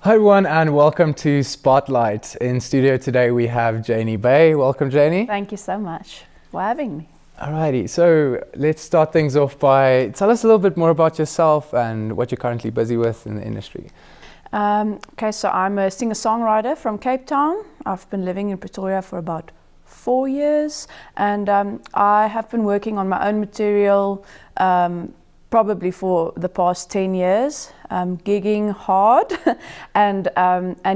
Hi everyone and welcome to SPOTLiGHT. In studio today we have Janie Bay. Welcome, Janie. Thank you so much for having me. Alrighty, so let's start things off by tell us a little bit more about yourself and what you're currently busy with in the industry. Okay, so I'm a singer-songwriter from Cape Town. I've been living in Pretoria for about 4 years, and I have been working on my own material probably for the past 10 years, gigging hard, and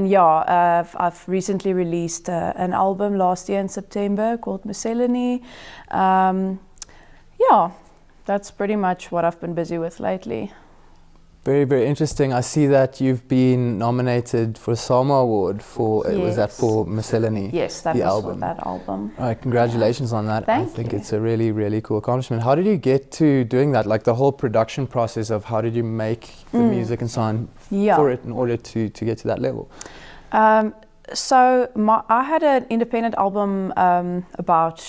yeah, I've recently released an album last year in September called Mussolini. Yeah, that's pretty much what I've been busy with lately. Very, very interesting. I see that you've been nominated for a SAMA award for, Yes. was that for Mussolini? Yes, that the was album. for that album. All right, congratulations on that. Thank I think you. it's a really, really cool accomplishment. How did you get to doing that? Like the whole production process of how did you make the music and so on for it in order to get to that level? So I had an independent album about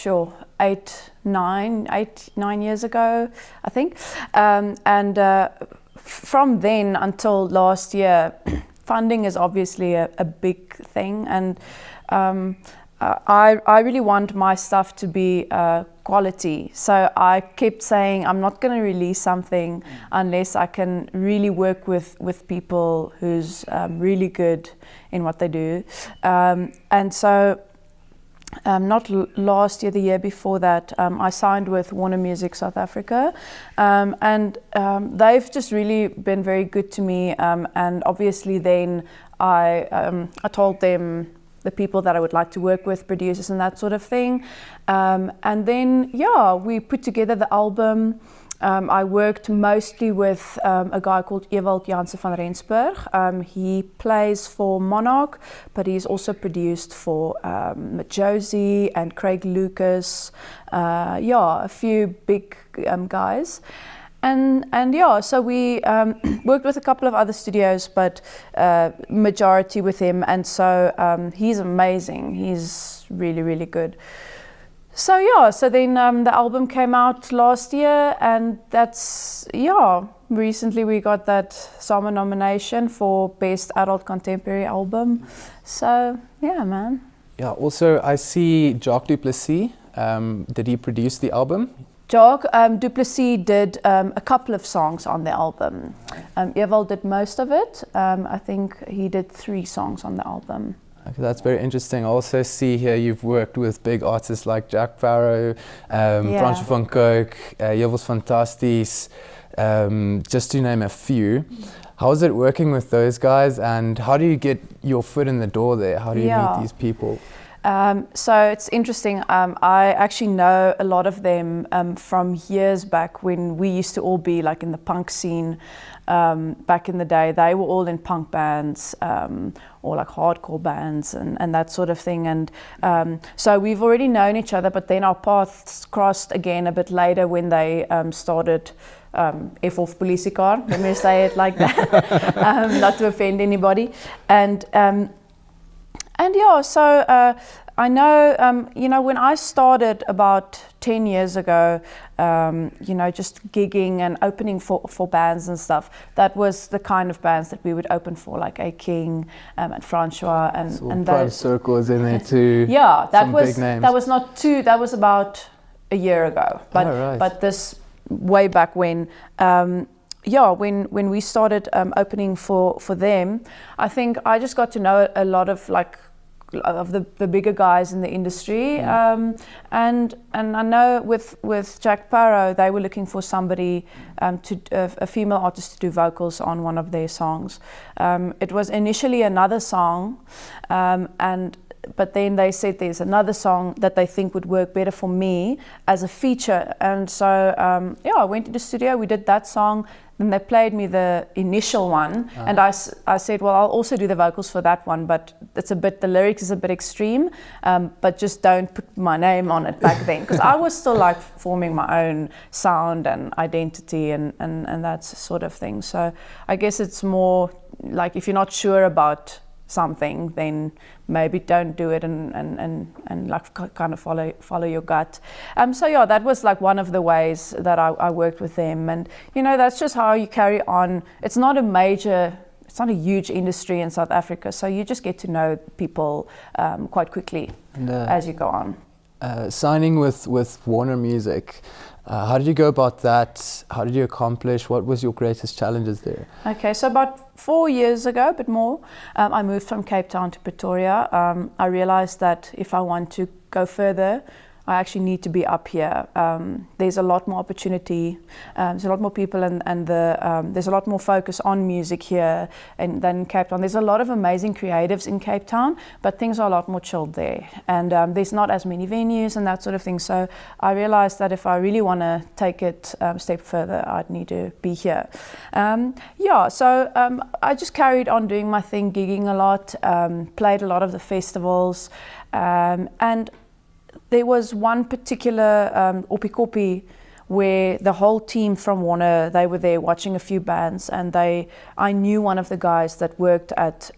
9 years ago, I think, and from then until last year, funding is obviously a big thing, and I really want my stuff to be quality. So I kept saying I'm not going to release something unless I can really work with people who's really good in what they do. And so not last year, the year before that, I signed with Warner Music South Africa, and they've just really been very good to me. And obviously, then I told them the people that I would like to work with, producers and that sort of thing. And then, yeah, we put together the album. I worked mostly with a guy called Ewald Jansen van Rensburg. He plays for Monarch, but he's also produced for Josie and Craig Lucas. Yeah, a few big guys. And yeah, so we worked with a couple of other studios, but majority with him. And so he's amazing. He's really, really good. So yeah, so then the album came out last year, and that's, yeah, recently we got that SAMA nomination for Best Adult Contemporary Album. So yeah, man. Yeah, also I see Jacques du Plessis, did he produce the album? Jacques du Plessis did a couple of songs on the album. Ewald did most of it. I think he did 3 songs on the album. Okay, that's very interesting. I also see here you've worked with big artists like Jack Farrow, Fransje van Cooke, Jewels Fantasties, just to name a few. How is it working with those guys, and how do you get your foot in the door there? How do you meet these people? So it's interesting. I actually know a lot of them from years back when we used to all be like in the punk scene. Back in the day, they were all in punk bands or like hardcore bands and that sort of thing. And so we've already known each other, but then our paths crossed again a bit later when they started F-off Politiecar, let me say it like that, not to offend anybody. And yeah, so I know, you know, when I started about 10 years ago, you know, just gigging and opening for bands and stuff, that was the kind of bands that we would open for, like A King and Francois and Prime those. Circles in there too. Yeah, that was big names. that was not too. That was about a year ago, but but this way back when. Yeah, when we started opening for them, I think I just got to know a lot of the bigger guys in the industry, and I know with Jack Farrow, they were looking for somebody a female artist to do vocals on one of their songs. It was initially another song, but then they said there's another song that they think would work better for me as a feature, and so yeah, I went to the studio, we did that song. Then they played me the initial one, and I said, well, I'll also do the vocals for that one, but the lyrics is a bit extreme, but just don't put my name on it back then, because I was still like forming my own sound and identity and that sort of thing. So I guess it's more like if you're not sure about something, then maybe don't do it and like kind of follow your gut. So yeah, that was like one of the ways that I worked with them, and you know, that's just how you carry on. It's not it's not a huge industry in South Africa, so you just get to know people quite quickly as you go on. Signing with Warner Music, how did you go about that? How did you accomplish? What was your greatest challenges there? Okay, so about 4 years ago, a bit more, I moved from Cape Town to Pretoria. I realized that if I want to go further, I actually need to be up here. There's a lot more opportunity, there's a lot more people, and there's a lot more focus on music here than in Cape Town. There's a lot of amazing creatives in Cape Town, but things are a lot more chilled there. And there's not as many venues and that sort of thing. So I realized that if I really want to take it a step further, I'd need to be here. So I just carried on doing my thing, gigging a lot, played a lot of the festivals, and there was one particular Opikopi where the whole team from Warner, they were there watching a few bands, and I knew one of the guys that worked at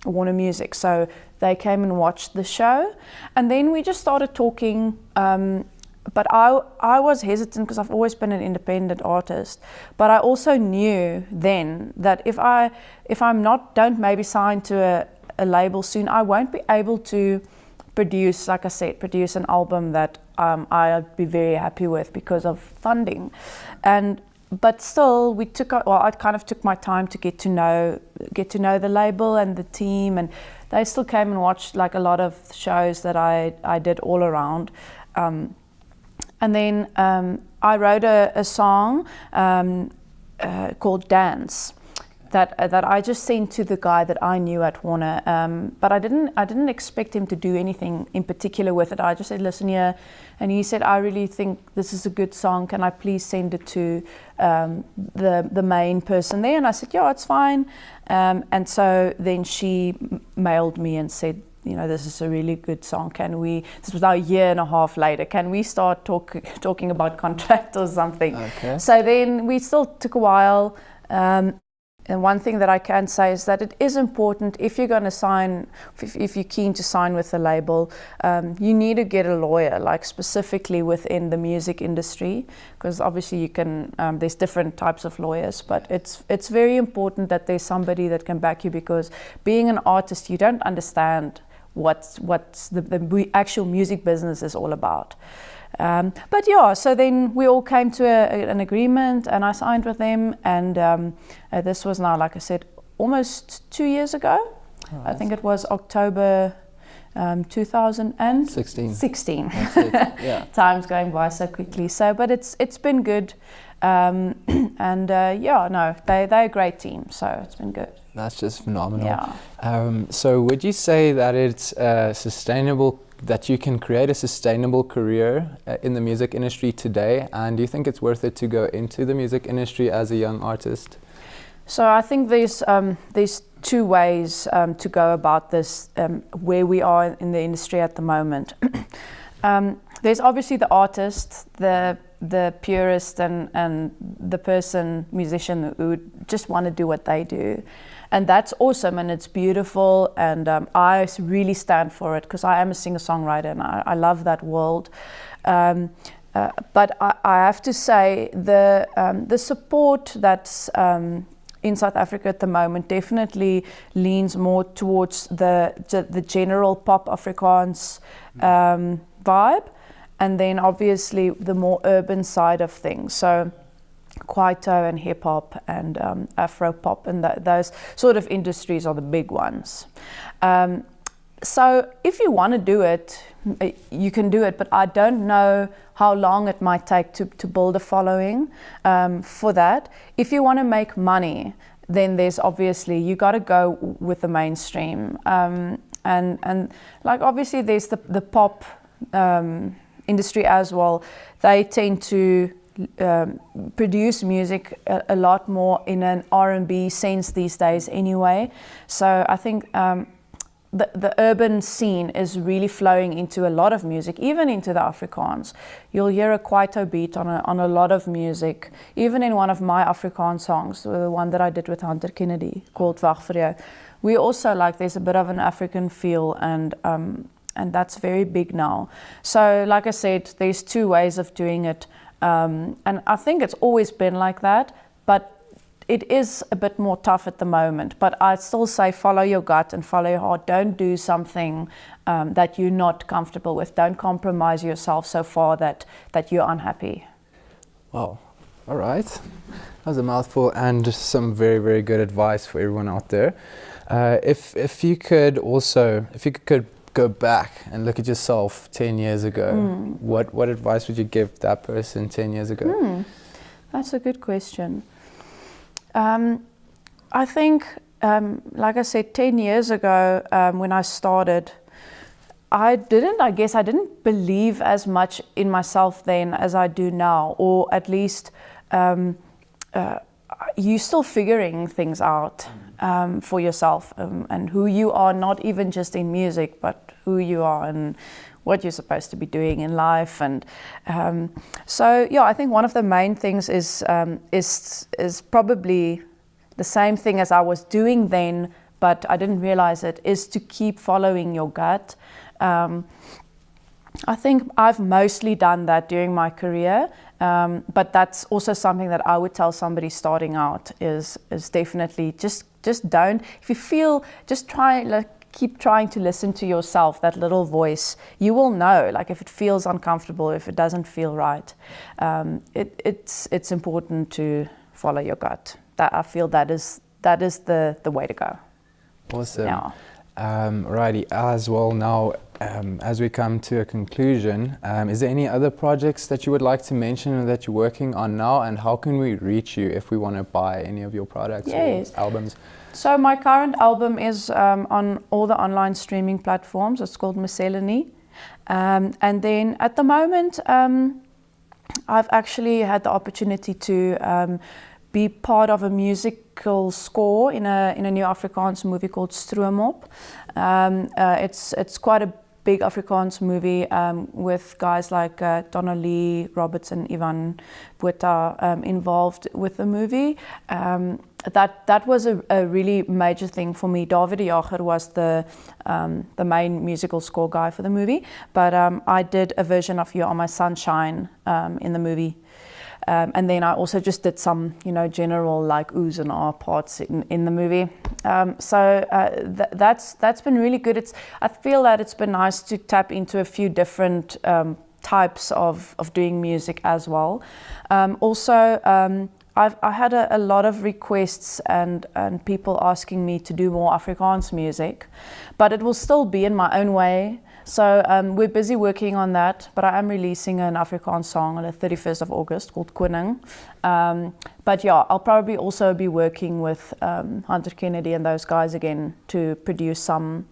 Warner Music, so they came and watched the show, and then we just started talking. But I was hesitant because I've always been an independent artist, but I also knew then that if I'm don't maybe sign to a label soon, I won't be able to produce, like I said, produce an album that I'd be very happy with because of funding. But still, I kind of took my time to get to know the label and the team, and they still came and watched like a lot of shows that I did all around. And then I wrote a song called Dance. That I just sent to the guy that I knew at Warner, but I didn't expect him to do anything in particular with it. I just said, listen here, and he said, I really think this is a good song. Can I please send it to the main person there? And I said, yeah, it's fine. And so then she mailed me and said, this is a really good song. This was now a year and a half later, can we start talking about contract or something? Okay. So then we still took a while. And one thing that I can say is that it is important, if you're going to sign, if you're keen to sign with a label, you need to get a lawyer, like specifically within the music industry, because obviously you can, there's different types of lawyers, but it's very important that there's somebody that can back you, because being an artist, you don't understand what's the actual music business is all about. But yeah, so then we all came to an agreement, and I signed with them, and this was now, like I said, almost 2 years ago. Right. I think it was October 2016. That's it. Yeah. Time's going by so quickly. So, but it's been good, they're a great team, so it's been good. That's just phenomenal. Yeah. So would you say that it's sustainable, that you can create a sustainable career in the music industry today? And do you think it's worth it to go into the music industry as a young artist? So I think there's two ways to go about this, where we are in the industry at the moment. There's obviously the artist, the purist, and the musician who would just want to do what they do. And that's awesome, and it's beautiful, and I really stand for it, because I am a singer-songwriter, and I love that world. But I have to say, the support that's in South Africa at the moment definitely leans more towards the general pop Afrikaans vibe, and then obviously the more urban side of things. So Kwaito and hip hop and Afro pop, and those sort of industries are the big ones. So if you want to do it, you can do it, but I don't know how long it might take to build a following for that. If you want to make money, then there's obviously, you got to go with the mainstream. And like obviously there's the pop industry as well. They tend to produce music a lot more in an R&B sense these days anyway. So I think the urban scene is really flowing into a lot of music, even into the Afrikaans. You'll hear a Kwaito beat on a lot of music, even in one of my Afrikaans songs, the one that I did with Hunter Kennedy called Wag vir jou. We also there's a bit of an African feel, and that's very big now. So like I said, there's two ways of doing it. And I think it's always been like that, but it is a bit more tough at the moment, but I'd still say follow your gut and follow your heart. Don't do something that you're not comfortable with. Don't compromise yourself so far that you're unhappy. Wow. All right. That was a mouthful and some very, very good advice for everyone out there. If you could go back and look at yourself 10 years ago, what advice would you give that person 10 years ago? That's a good question. I think, like I said, 10 years ago, when I started, I didn't believe as much in myself then as I do now, or at least you're still figuring things out for yourself, and who you are, not even just in music, but who you are and what you're supposed to be doing in life. And so yeah, I think one of the main things is probably the same thing as I was doing then, but I didn't realize it, is to keep following your gut. I think I've mostly done that during my career, but that's also something that I would tell somebody starting out is definitely just don't. If you feel, just try, keep trying to listen to yourself, that little voice. You will know, if it feels uncomfortable, if it doesn't feel right. It's important to follow your gut. That I feel that is the way to go. Awesome. Yeah. Righty, as well now, as we come to a conclusion, is there any other projects that you would like to mention or that you're working on now, and how can we reach you if we want to buy any of your products or albums? So my current album is on all the online streaming platforms. It's called Mussolini. And then at the moment, I've actually had the opportunity to be part of a musical score in a new Afrikaans movie called Stroomop. It's quite a big Afrikaans movie with guys like Donnelly, Robertson, Ivan Botha involved with the movie. That was a really major thing for me. David de Jager was the main musical score guy for the movie, but I did a version of You Are My Sunshine in the movie. And then I also just did some, general oohs and ah parts in the movie. So that's been really good. I feel that it's been nice to tap into a few different types of doing music as well. I had a lot of requests and people asking me to do more Afrikaans music, but it will still be in my own way. So we're busy working on that, but I am releasing an Afrikaans song on the 31st of August called Koning. But yeah, I'll probably also be working with Hunter Kennedy and those guys again to produce some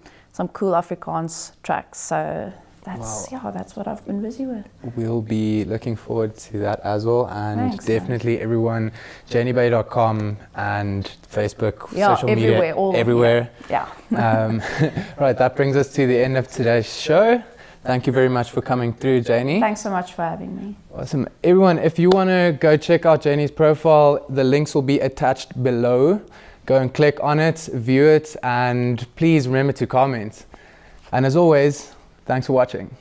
cool Afrikaans tracks. So that's what I've been busy with. We'll be looking forward to that as well, and Thanks, definitely everyone, JanieBay.com and Facebook, social everywhere, media, everywhere. Yeah. Right, that brings us to the end of today's show. Thank you very much for coming through, Janie. Thanks so much for having me. Awesome. Everyone, if you want to go check out Janie's profile, the links will be attached below. Go and click on it, view it, and please remember to comment. And as always, thanks for watching.